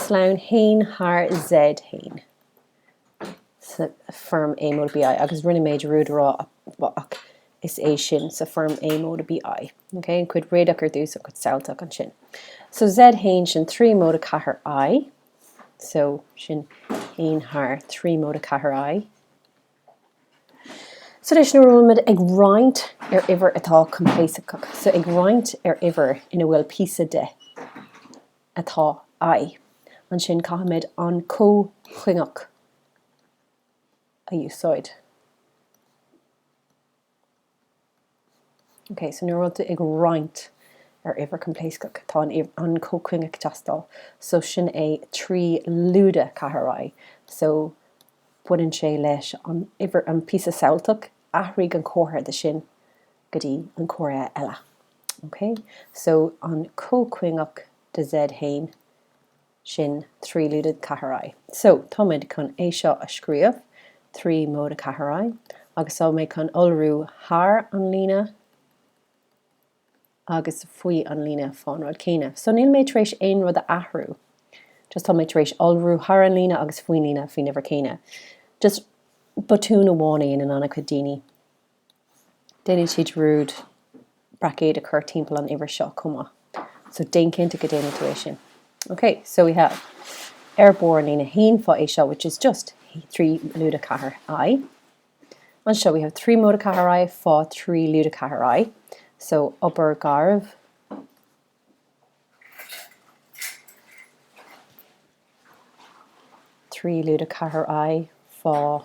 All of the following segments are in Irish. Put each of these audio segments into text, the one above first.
slán hain haar z hain. Sa firm A mód BI agus rinne méid rúdrá ach is é sin sa firm A mód BI. Okay, and could réadach ar dús and could saoltach an sin. So z hain sin 3 mód cahar I. So sin hain haar 3 mód cahar I. So there's no room ag roint iver atá coimpléascacha. So ag roint iver ina bhfuil píosa de atá I. An sin cahamid an chuingach a úsáid. Okay, so nuairte ag roint iver coimpléascacha tá an chuingach tastal. So sin é 3 lúda cahar I. So buin sé leis an iver an píosa saoltach ahraigh an cóthir de sin go dtí an córa eile. Okay, so an chuingach de z hain sin 3 lúda cahar I. So táid chun é seo a scríobh 3 mód cahar I agus á méid chun olrú haar an lína agus faoi an lína fáin rud céine. So níl méid éis aon rud a ahrú. Just tá méid éis olrú haar an lína agus faoi lína faoi never céine. Just batún amhána in an anna daoine. Déine siad rúd bracéad a chur timpeall an iver seo cuma. So déncinnte go déine tú sin. Okay, so we have airborne lína hain fá é seo, which is just 3 lúda cahar I. And seo we have 3 mód cahar I fá 3 lúda cahar I. So upper garv. Three lúda cahar I fá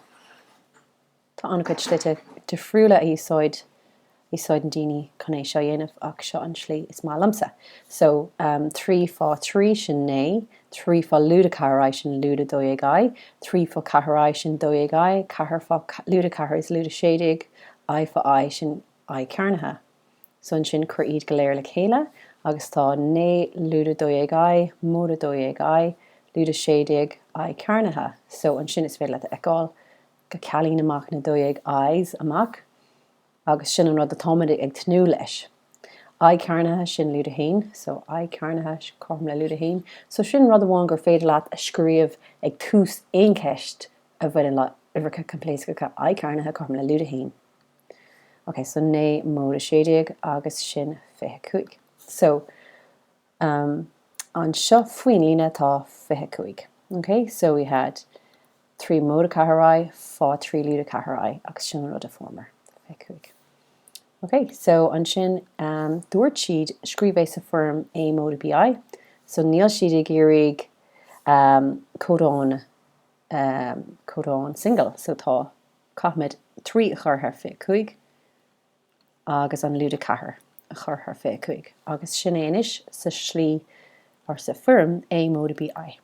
tá an cuid slite de friúla a úsáid an daoine chun é seo dhéanamh ach seo an slí is má lamsa. So 3 fá 3 sin 9, 3 fá lúda cahar I sin lúda dóig I, 3 fá cahar I sin dóig I, cahar fá lúda cahar is lúda séidig, I fá I sin I cearnathe. So an sin cur iad go léir le chéile agus tá 9 lúda dóig I, móda dóig I, lúda séidig I cearnathe. So an sin is féile le eáil go cealaín amach na dóig I's amach agus sin an rud a táid ag tnú leis. I cearnathe sin lúda hain, so I cearnathe chum le lúda hain. So sin rud amháin gur féidir leat a scríobh ag tús éon ceist a bhfuil le ivercha coimpléascacha I cearnathe chum le lúda hain. Okay, so 9 móda séidig agus sin 25. So an seo faoin lína tá 25. Okay, so we had 3 móda cahar I fá 3 lúda cahar I agus sin rud a former 25. Okay, so an sin dúirt siad scríbh sa firm A móda BI. So níl siad ag iarraigh códán single. So tá caithmid 3 a churthar 25 agus an lúda cahar a churthar 25. Agus sin éis sa slí or sa firm A móda BI.